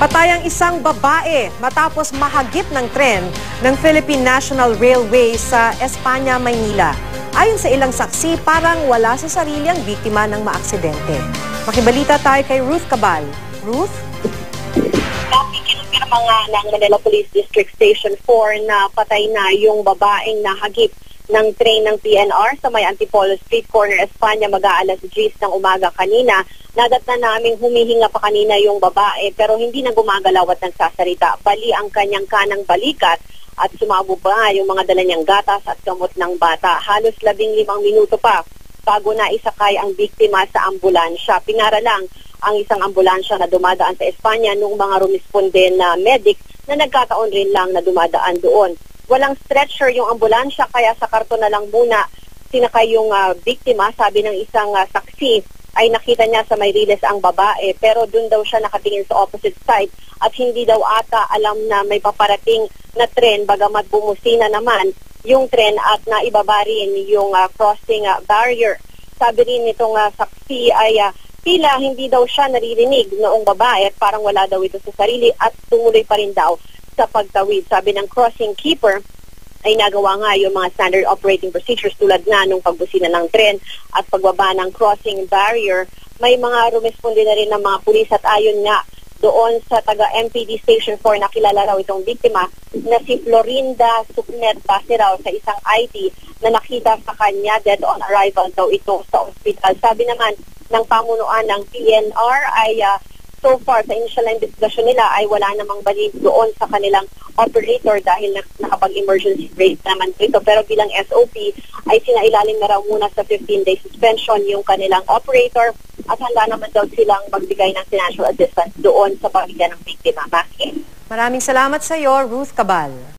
Patay ang isang babae matapos mahagip ng tren ng Philippine National Railway sa Espanya, Maynila. Ayon sa ilang saksi, parang wala sa sarili ang biktima ng maaksidente. Makibalita tayo kay Ruth Cabal. Ruth? Kinumpirma nga ng Manila Police District Station 4 na patay na yung babaeng nahagip ng train ng PNR sa may Antipolo Street Corner, Espanya, mag-aalas 10 ng umaga kanina. Nadat na naming humihinga pa kanina yung babae pero hindi na gumagalaw at nagsasalita. Bali ang kanyang kanang balikat at sumabo pa yung mga dala niyang gatas at gamot ng bata. Halos 15 minuto pa bago na isakay ang biktima sa ambulansya. Pinara lang ang isang ambulansya na dumadaan sa Espanya nung mga rumisponde na medic na nagkataon rin lang na dumadaan doon. Walang stretcher yung ambulansya kaya sa karton na lang muna sinakay yung biktima. Sabi ng isang saksi ay nakita niya sa Mayriles ang babae pero doon daw siya nakatingin sa opposite side at hindi daw ata alam na may paparating na tren bagamat bumusina naman yung tren at naibaba rin yung crossing barrier. Sabi rin nitong saksi ay tila hindi daw siya naririnig noong babae at parang wala daw ito sa sarili at tumuloy pa rin daw sa pagtawid. Sabi ng crossing keeper ay nagawa nga yung mga standard operating procedures tulad na nung pagbusina ng tren at pagbaba ng crossing barrier. May mga rumisponde na rin ng mga pulis at ayon nga doon sa taga-MPD Station 4 na kilala raw itong biktima na si Florinda Supnet base raw sa isang IT na nakita sa kanya dead on arrival daw ito sa ospital. Sabi naman ng pamunuan ng PNR ay so far, sa initial investigation nila ay wala namang balik doon sa kanilang operator dahil nakapag-emergency brake naman ito. Pero bilang SOP ay sinailalim na raw muna sa 15-day suspension yung kanilang operator at handa naman daw silang magbigay ng financial assistance doon sa pamilya ng biktima. Maraming salamat sa iyo, Ruth Cabal.